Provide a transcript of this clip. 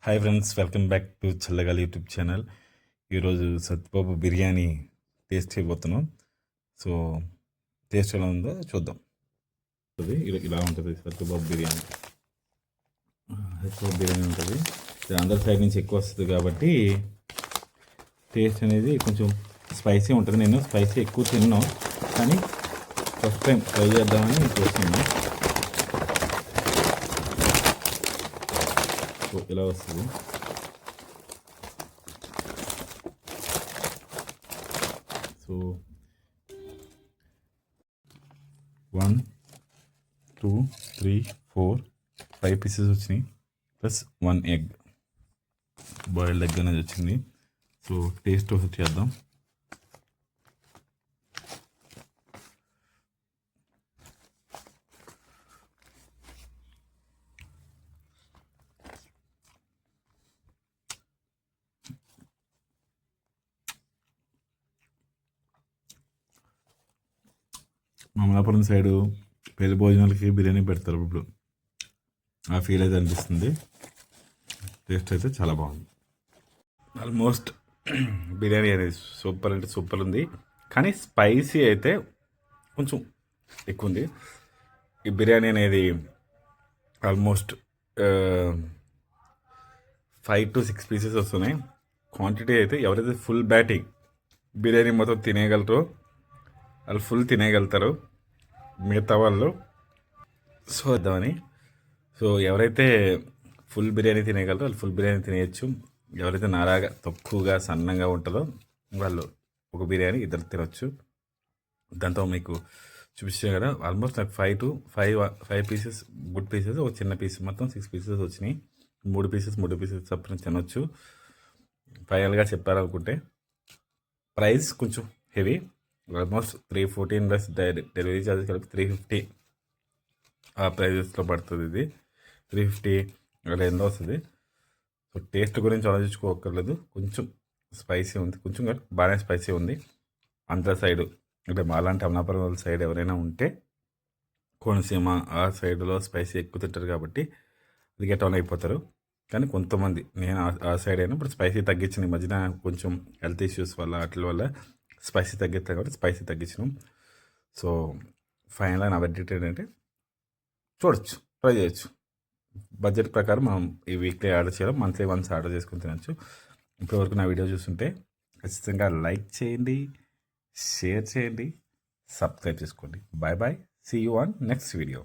Hi friends, welcome back to చల్లగాలి YouTube channel. ఈరోజు Satyababu biryani taste చేయబోతున్నాం. సో టేస్ట్ ఎలా ఉందో చూద్దాం. ఇలా ఉంటుంది సత్యబాబు బిర్యానీ. సత్యబాబు బిర్యానీ ఉంటుంది. ఇది అందరి సైడ్ నుంచి ఎక్కువ వస్తుంది కాబట్టి టేస్ట్ అనేది కొంచెం స్పైసీ ఉంటుంది. నేను స్పైసీ ఎక్కువ తిన్నాను, కానీ ఫస్ట్ టైం ట్రై చేద్దామని చేస్తున్నాను. సో ఇలా వస్తుంది. సో 1 2 3 4 5 పీసెస్ వచ్చినాయి, ప్లస్ 1 ఎగ్, బాయిల్డ్ ఎగ్ అనేది వచ్చింది. సో టేస్ట్ ఒకటి చేద్దాం. అమలాపురం సైడు పెళ్లి భోజనాలకి బిర్యానీ పెడతారు. ఇప్పుడు ఆ ఫీల్ అయితే అనిపిస్తుంది. టేస్ట్ అయితే చాలా బాగుంది. ఆల్మోస్ట్ బిర్యానీ అనేది సూపర్ అంటే సూపర్ ఉంది, కానీ స్పైసీ అయితే కొంచెం ఎక్కువ ఉంది. ఈ బిర్యానీ అనేది ఆల్మోస్ట్ 5 to 6 పీసెస్ వస్తున్నాయి. క్వాంటిటీ అయితే ఎవరైతే ఫుల్ బ్యాటింగ్ బిర్యానీ మొత్తం తినేయగలరో వాళ్ళు ఫుల్ తినేయగలుగుతారు, మిగతా వాళ్ళు సో ఇద్దామని. సో ఎవరైతే ఫుల్ బిర్యానీ తినేయగలరో వాళ్ళు ఫుల్ బిర్యానీ తినేయచ్చు. ఎవరైతే నారాగా తక్కువగా సన్నంగా ఉంటుందో వాళ్ళు ఒక బిర్యానీ ఇద్దరు తినొచ్చు. దాంతో మీకు చూపించాను కదా, ఆల్మోస్ట్ నాకు 5 పీసెస్ గుడ్ పీసెస్, ఒక చిన్న పీస్, మొత్తం 6 పీసెస్ వచ్చినాయి. 3 పీసెస్ చప్పున తినొచ్చు. ఫైనల్గా చెప్పాలనుకుంటే ప్రైస్ కొంచెం heavy, almost 314 plus delivery charges కలిపి 350 ఆ ప్రైజెస్లో పడుతుంది. ఇది 350 అలా ఎంతో వస్తుంది. సో టేస్ట్ గురించి ఆలోచించుకోకర్లేదు. కొంచెం స్పైసీ ఉంది, కొంచెం బాగానే స్పైసీ ఉంది. ఆంధ్ర సైడు అంటే మాలాంటి అమలాపురం సైడ్ ఎవరైనా ఉంటే కోనసీమ ఆ సైడ్లో స్పైసీ ఎక్కువ తింటారు కాబట్టి అది గెట్ ఆన్ అయిపోతారు. కానీ కొంతమంది, నేను ఆ సైడ్ అయినా ఇప్పుడు స్పైసీ తగ్గించిన ఈ మధ్యన కొంచెం హెల్త్ ఇష్యూస్ వల్ల వాటి వల్ల స్పైసీ తగ్గిస్తాం కాబట్టి స్పైసీ తగ్గించినాం. సో ఫైనల్గా నా బడ్జెట్ ఏంటంటే చూడొచ్చు, ట్రై చేయొచ్చు. బడ్జెట్ ప్రకారం మనం ఈ వీక్లీ ఆర్డర్ చేయాలి, మంత్లీ వన్స్ ఆర్డర్ చేసుకుని తినచ్చు. ఇప్పటివరకు నా వీడియో చూస్తుంటే ఖచ్చితంగా లైక్ చేయండి, షేర్ చేయండి, సబ్స్క్రైబ్ చేసుకోండి. Bye bye, see you on next video.